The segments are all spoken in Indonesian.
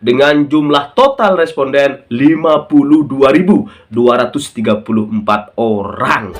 dengan jumlah total responden 52.234 orang.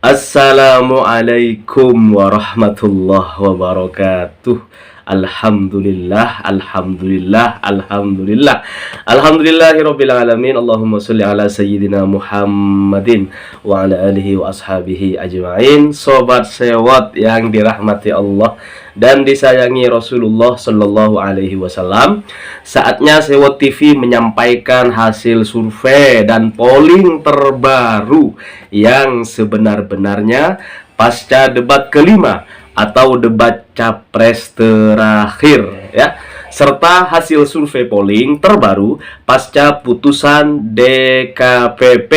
Assalamualaikum warahmatullahi wabarakatuh. Alhamdulillah, alhamdulillah, alhamdulillah. Alhamdulillahirabbil alamin. Allahumma sholli ala sayyidina Muhammadin wa ala alihi wa ashabihi ajmain. Sobat sewot yang dirahmati Allah dan disayangi Rasulullah sallallahu alaihi wasallam. Saatnya Sewot TV menyampaikan hasil survei dan polling terbaru yang sebenar-benarnya pasca debat kelima atau debat capres terakhir, ya, serta hasil survei polling terbaru pasca putusan DKPP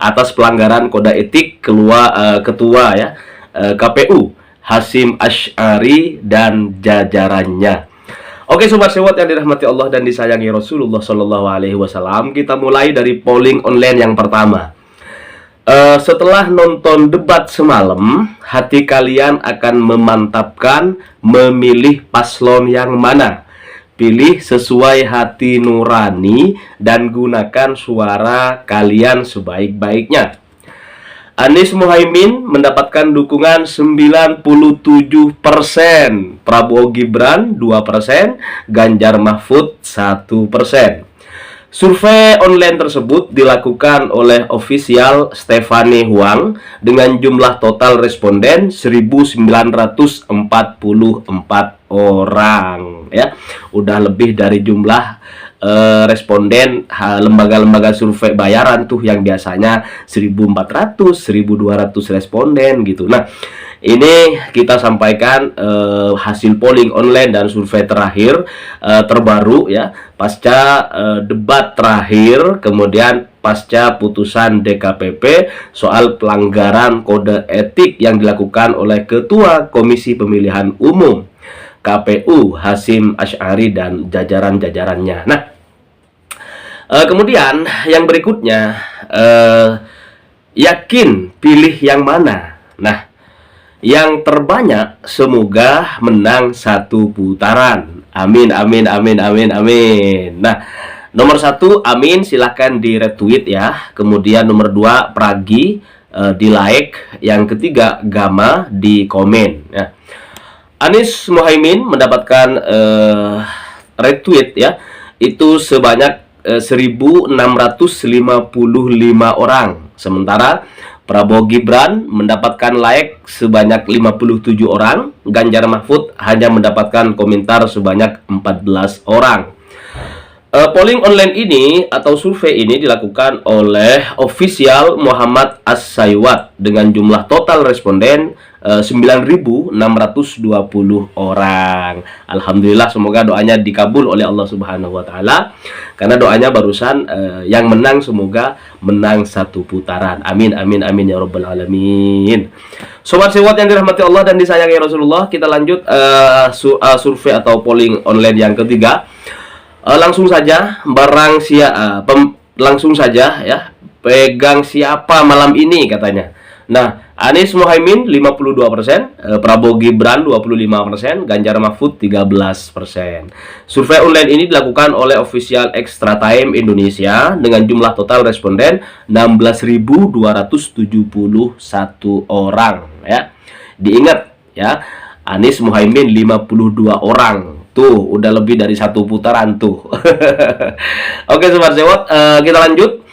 atas pelanggaran kode etik ketua KPU Hasyim Asy'ari dan jajarannya. Oke sobat sewot yang dirahmati Allah dan disayangi Rasulullah Shallallahu Alaihi Wasallam, kita mulai dari polling online yang pertama. Setelah nonton debat semalam, hati kalian akan memantapkan memilih paslon yang mana. Pilih sesuai hati nurani dan gunakan suara kalian sebaik-baiknya. Anies Muhaimin mendapatkan dukungan 97%, Prabowo Gibran 2%, Ganjar Mahfud 1%. Survei online tersebut dilakukan oleh official Stephanie Huang dengan jumlah total responden 1944 orang, ya. Udah lebih dari jumlah responden lembaga-lembaga survei bayaran tuh yang biasanya 1400, 1200 responden gitu. Nah, ini kita sampaikan hasil polling online dan survei terakhir terbaru, ya, pasca debat terakhir, kemudian pasca putusan DKPP soal pelanggaran kode etik yang dilakukan oleh Ketua Komisi Pemilihan Umum KPU Hasyim Asy'ari dan jajaran-jajarannya. Nah, kemudian yang berikutnya, yakin pilih yang mana? Nah, yang terbanyak semoga menang satu putaran. Amin, amin, amin, amin, amin. Nah, nomor 1 Amin, silahkan di retweet, ya. Kemudian nomor 2 Pragi, di like. Yang ketiga Gama, di komen, ya. Anies Muhaimin mendapatkan retweet, ya, itu sebanyak 1655 orang. Sementara Prabowo Gibran mendapatkan like sebanyak 57 orang, Ganjar Mahfud hanya mendapatkan komentar sebanyak 14 orang. Polling online ini atau survei ini dilakukan oleh official Muhammad As-Saywat dengan jumlah total responden 9.620 orang. Alhamdulillah, semoga doanya dikabul oleh Allah Subhanahu wa taala. Karena doanya barusan yang menang semoga menang satu putaran. Amin, amin, amin ya rabbal alamin. Sobat sewot yang dirahmati Allah dan disayangi Rasulullah, kita lanjut survei atau polling online yang ketiga. Langsung saja langsung saja, ya, pegang siapa malam ini katanya. Nah, Anies Muhaimin 52%, Prabowo Gibran 25%, Ganjar Mahfud 13%. Survei online ini dilakukan oleh official Extra Time Indonesia dengan jumlah total responden 16.271 orang, ya. Diingat, ya, Anies Muhaimin 52 orang. Tuh, udah lebih dari satu putaran tuh. Oke sobat sewot, kita lanjut.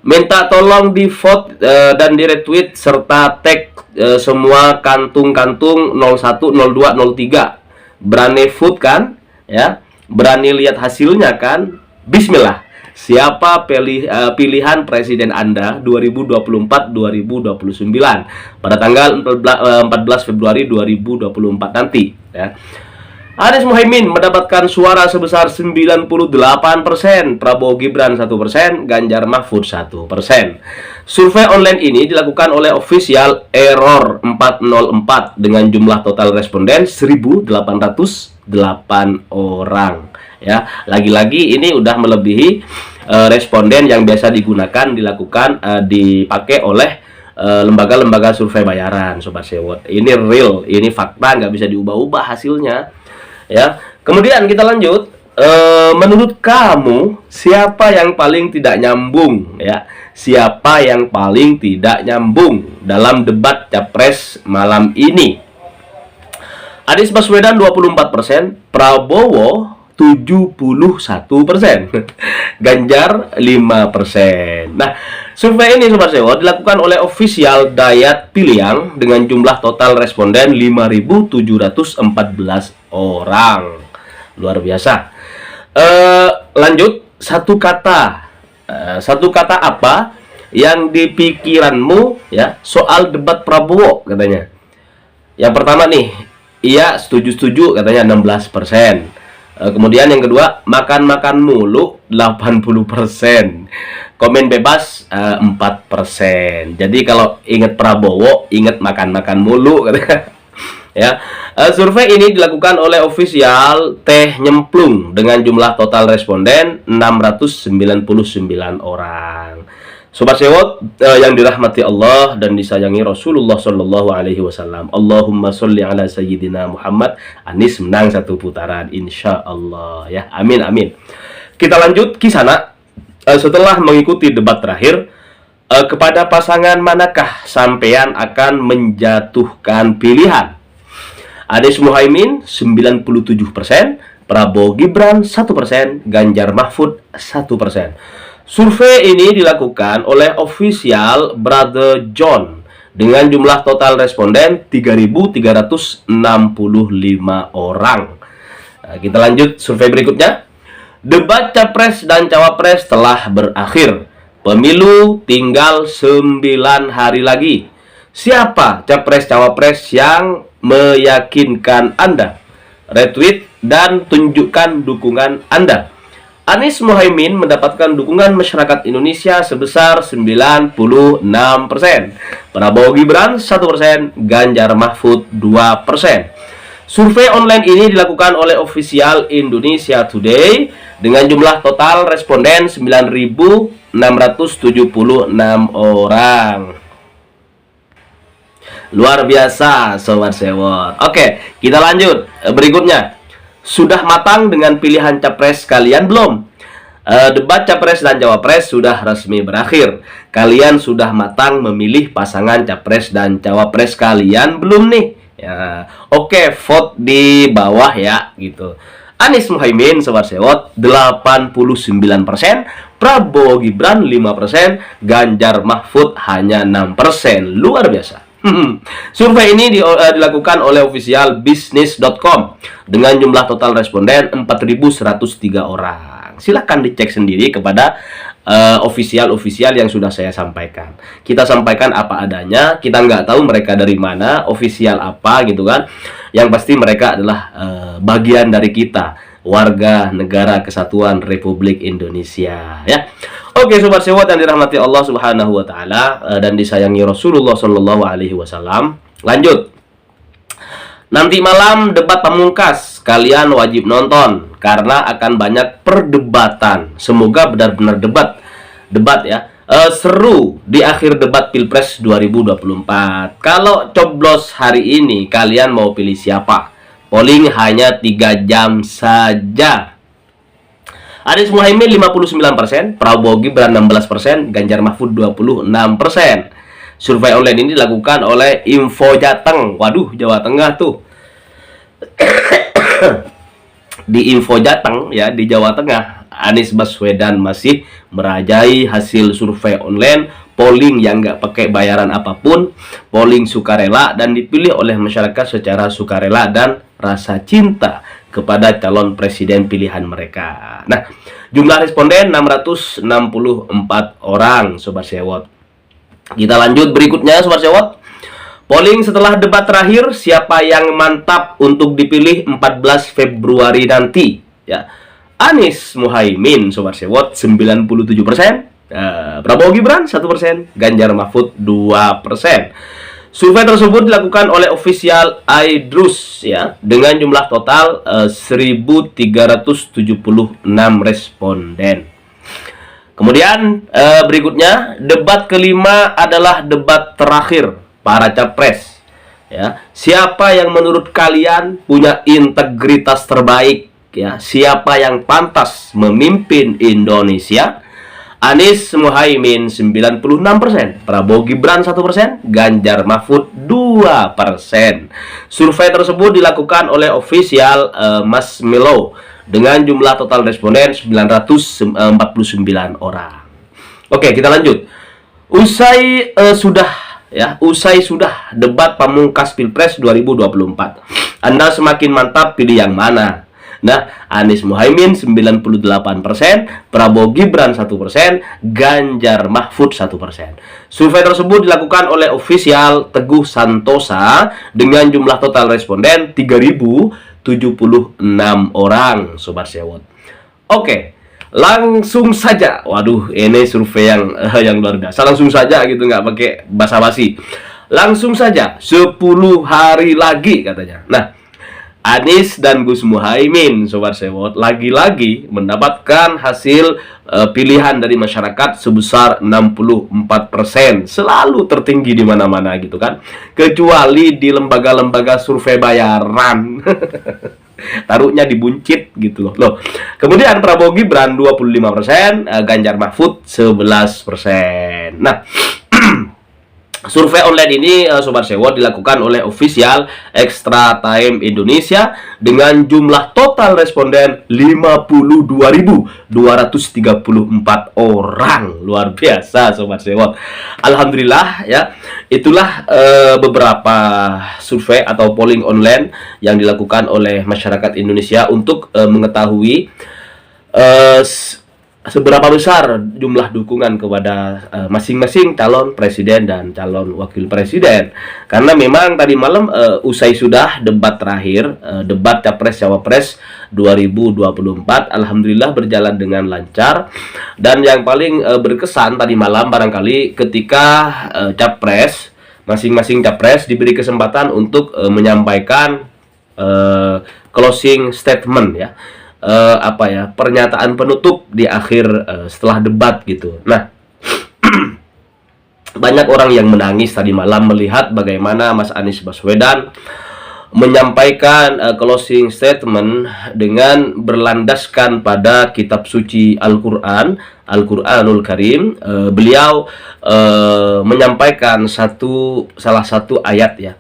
Minta tolong di vote dan di retweet serta tag semua kantung-kantung 01, 02, 03. Berani vote kan, ya? Berani lihat hasilnya kan? Bismillah. Siapa pilihan presiden Anda 2024-2029 pada tanggal 14 Februari 2024 nanti, ya. Anies Muhaimin mendapatkan suara sebesar 98%, Prabowo Gibran 1%, Ganjar Mahfud 1%. Survei online ini dilakukan oleh official Error 404 dengan jumlah total responden 1.808 orang. Ya, lagi-lagi ini udah melebihi responden yang biasa dipakai oleh lembaga-lembaga survei bayaran, Sobat Sewot. Ini real, ini fakta, nggak bisa diubah-ubah hasilnya. Ya, kemudian kita lanjut. Menurut kamu siapa yang paling tidak nyambung? Ya, siapa yang paling tidak nyambung dalam debat capres malam ini? Anies Baswedan 24%, Prabowo 71%, Ganjar 5%. Nah, survei ini Sobat Sewot dilakukan oleh official Dayat Piliang dengan jumlah total responden 5.714 orang. Luar biasa. Lanjut, satu kata apa yang dipikiranmu ya soal debat Prabowo katanya. Yang pertama nih, iya setuju katanya 16%. Kemudian yang kedua, makan mulu 80%. Komen bebas 4%. Jadi kalau ingat Prabowo, ingat makan mulu katanya. Ya, survei ini dilakukan oleh official Teh Nyemplung dengan jumlah total responden 699 orang. Sobat Sewot yang dirahmati Allah dan disayangi Rasulullah Shallallahu Alaihi Wasallam. Allahumma sholli ala Sayyidina Muhammad. Anies menang satu putaran, insya Allah ya. Amin amin. Kita lanjut ke sana. Setelah mengikuti debat terakhir, kepada pasangan manakah sampean akan menjatuhkan pilihan? Anies Muhaimin 97%, Prabowo Gibran 1%, Ganjar Mahfud 1%. Survei ini dilakukan oleh official Brother John dengan jumlah total responden 3.365 orang. Nah, kita lanjut survei berikutnya. Debat Capres dan Cawapres telah berakhir. Pemilu tinggal 9 hari lagi. Siapa Capres Cawapres yang meyakinkan Anda? Retweet dan tunjukkan dukungan Anda. Anies Muhaimin mendapatkan dukungan masyarakat Indonesia sebesar 96%. Prabowo Gibran 1%, Ganjar Mahfud 2%. Survei online ini dilakukan oleh official Indonesia Today dengan jumlah total responden 9.676 orang. Luar biasa Sobat Sewot. Oke, kita lanjut. Berikutnya, sudah matang dengan pilihan capres kalian belum? Debat capres dan cawapres sudah resmi berakhir. Kalian sudah matang memilih pasangan capres dan cawapres kalian belum nih? Ya, oke, vote di bawah ya gitu. Anies Muhaimin Sobat Sewot 89%, Prabowo Gibran 5%, Ganjar Mahfud hanya 6%. Luar biasa. Survei ini dilakukan oleh official business.com dengan jumlah total responden 4.103 orang. Silahkan dicek sendiri kepada official yang sudah saya sampaikan. Kita sampaikan apa adanya, kita nggak tahu mereka dari mana, official apa gitu kan. Yang pasti mereka adalah bagian dari kita, warga negara kesatuan Republik Indonesia ya. Oke Sobat Sewot yang dirahmati Allah Subhanahu wa taala dan disayangi Rasulullah Shallallahu alaihi wasallam. Lanjut. Nanti malam debat pamungkas, kalian wajib nonton karena akan banyak perdebatan. Semoga benar-benar debat ya. Seru di akhir debat Pilpres 2024. Kalau coblos hari ini kalian mau pilih siapa? Polling hanya 3 jam saja. Anies Muhaimin 59%, Prabowo Gibran 16%, Ganjar Mahfud 26%. Survei online ini dilakukan oleh Info Jateng. Waduh, Jawa Tengah tuh. Di Info Jateng ya, di Jawa Tengah, Anies Baswedan masih merajai hasil survei online, polling yang nggak pakai bayaran apapun, polling sukarela dan dipilih oleh masyarakat secara sukarela dan rasa cinta kepada calon presiden pilihan mereka. Nah, jumlah responden 664 orang Sobat Sewot. Kita lanjut berikutnya Sobat Sewot. Polling setelah debat terakhir, siapa yang mantap untuk dipilih 14 Februari nanti ya. Anies Muhaimin Sobat Sewot 97%, Prabowo Gibran 1%, Ganjar Mahfud 2%. Survei tersebut dilakukan oleh official Aidrus ya dengan jumlah total 1.376 responden. Kemudian berikutnya, debat kelima adalah debat terakhir para capres. Ya, siapa yang menurut kalian punya integritas terbaik? Ya, siapa yang pantas memimpin Indonesia? Anies Muhaimin 96%, Prabowo Gibran 1%, Ganjar Mahfud 2%. Survei tersebut dilakukan oleh official Mas Melo dengan jumlah total responden 949 orang. Oke, kita lanjut. Usai sudah debat pamungkas Pilpres 2024. Anda semakin mantap pilih yang mana? Nah, Anies Muhaimin 98%, Prabowo Gibran 1%, Ganjar Mahfud 1%. Survei tersebut dilakukan oleh official Teguh Santosa dengan jumlah total responden 3076 orang, Sobat Sewot. Oke, langsung saja. Waduh, ini survei yang luar biasa. Langsung saja gitu, nggak pakai basa-basi. Langsung saja, 10 hari lagi katanya. Nah, Anies dan Gus Muhaimin, Sobat Sewot, lagi-lagi mendapatkan hasil pilihan dari masyarakat sebesar 64%. Selalu tertinggi di mana-mana gitu kan. Kecuali di lembaga-lembaga survei bayaran. Taruhnya di buncit gitu loh. Kemudian Prabowo Gibran 25%, Ganjar Mahfud 11%. Nah, survei online ini, Sobat Sewot, dilakukan oleh official Extra Time Indonesia dengan jumlah total responden 52.234 orang. Luar biasa, Sobat Sewot. Alhamdulillah ya. Itulah beberapa survei atau polling online yang dilakukan oleh masyarakat Indonesia untuk mengetahui seberapa besar jumlah dukungan kepada masing-masing calon presiden dan calon wakil presiden. Karena memang tadi malam usai sudah debat terakhir, debat Capres-Cawapres 2024, alhamdulillah berjalan dengan lancar. Dan yang paling berkesan tadi malam barangkali ketika masing-masing capres diberi kesempatan untuk menyampaikan closing statement ya. Pernyataan penutup di akhir setelah debat gitu. Nah, banyak orang yang menangis tadi malam melihat bagaimana Mas Anies Baswedan menyampaikan closing statement dengan berlandaskan pada kitab suci Al-Quran, Al-Quranul Karim. Beliau menyampaikan salah satu ayat ya.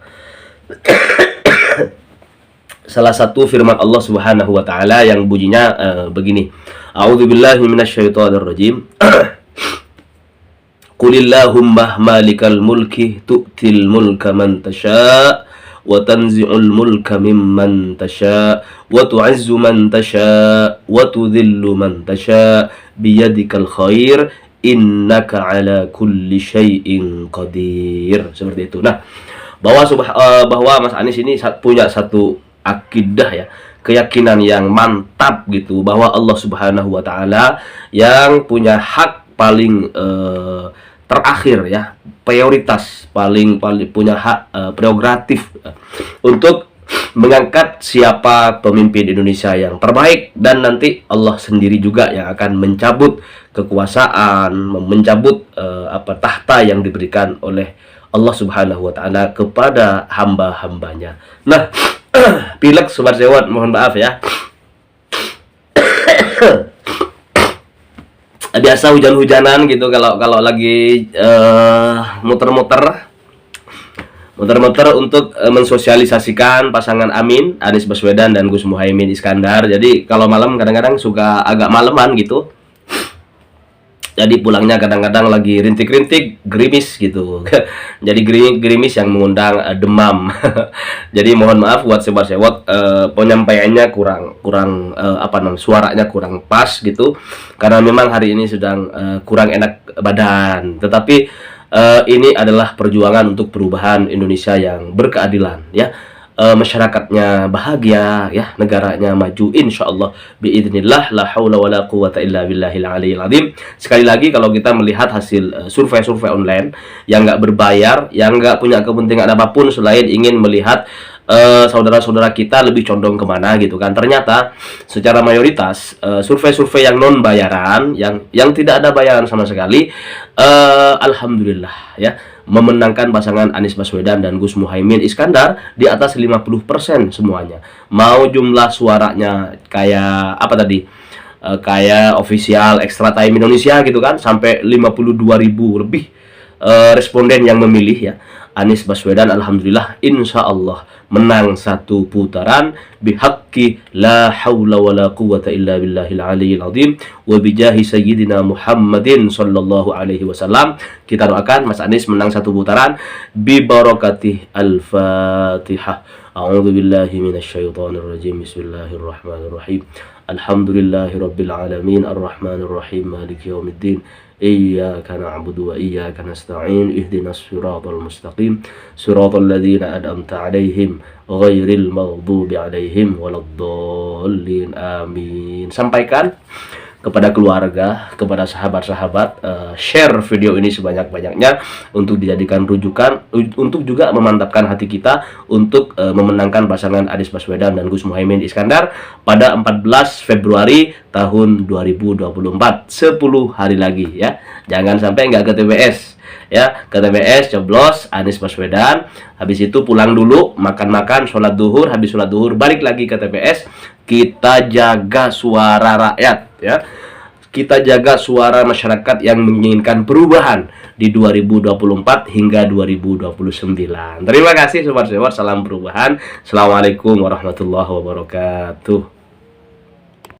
Salah satu firman Allah Subhanahu wa taala yang bunyinya begini. A'udzubillahi minasyaitonir rajim. Qulillahumma malikal mulki tu'til mulka man tasha' wa tanzi'ul mulka mimman tasha' wa tu'izzu man tasha' wa tudhillu man tasha' biyadikal khair innaka ala kulli syai'in qadir. Seperti itu. Nah, bahwa Mas Anies ini punya satu akidah ya, keyakinan yang mantap gitu bahwa Allah Subhanahu wa taala yang punya hak paling terakhir ya, prioritas paling punya hak prerogatif untuk mengangkat siapa pemimpin Indonesia yang terbaik, dan nanti Allah sendiri juga yang akan mencabut kekuasaan, mencabut tahta yang diberikan oleh Allah Subhanahu wa taala kepada hamba-hambanya. Nah, pilek Sobat Sewot, mohon maaf ya. Biasa hujan-hujanan gitu kalau lagi muter-muter untuk mensosialisasikan pasangan Amin, Anies Baswedan dan Gus Muhaimin Iskandar. Jadi kalau malam kadang-kadang suka agak maleman gitu. Jadi pulangnya kadang-kadang lagi rintik-rintik, gerimis gitu. Jadi gerimis yang mengundang demam. Jadi mohon maaf buat Sobat Sewot, penyampaiannya kurang suaranya kurang pas gitu. Karena memang hari ini sedang kurang enak badan. Tetapi ini adalah perjuangan untuk perubahan Indonesia yang berkeadilan ya. Masyarakatnya bahagia ya, negaranya maju insyaallah biidznillah, la haula wala quwata illa billahil aliyil azim. Sekali lagi kalau kita melihat hasil survei online yang nggak berbayar, yang nggak punya kepentingan apapun selain ingin melihat saudara-saudara kita lebih condong kemana gitu kan. Ternyata secara mayoritas survei-survei yang non bayaran, yang tidak ada bayaran sama sekali, alhamdulillah ya, memenangkan pasangan Anies Baswedan dan Gus Muhaimin Iskandar di atas 50% semuanya. Mau jumlah suaranya kayak apa tadi? Kayak official extra time Indonesia gitu kan, sampai 52.000 lebih responden yang memilih ya. Anies Baswedan alhamdulillah insya Allah menang satu putaran bihaqqi la haula wala quwata illa billahil aliyil azim wa bijahi sayyidina Muhammadin sallallahu alaihi wasallam. Kita doakan Mas Anies menang satu putaran bi barakatih al-Fatihah. A'udzu billahi minasyaitonir rajim. Bismillahirrahmanirrahim. Alhamdulillahirabbil alamin arrahmanir rahim maliki yaumiddin. Iyyaka na'budu wa iyyaka nasta'in ihdinas siratal mustaqim siratal ladzina an'amta 'alaihim ghairil maghdubi 'alaihim waladdallin amin. Sampaikan kepada keluarga, kepada sahabat-sahabat, share video ini sebanyak-banyaknya untuk dijadikan rujukan, untuk juga memantapkan hati kita untuk memenangkan pasangan Anies Baswedan dan Gus Muhaimin Iskandar pada 14 Februari tahun 2024. 10 hari lagi ya. Jangan sampai nggak ke TPS ya. Ke TPS coblos Anies Baswedan, habis itu pulang dulu, makan-makan, sholat duhur, habis sholat duhur balik lagi ke TPS. Kita jaga suara rakyat ya. Kita jaga suara masyarakat yang menginginkan perubahan di 2024 hingga 2029. Terima kasih sobat-sobat, salam perubahan. Assalamualaikum warahmatullahi wabarakatuh.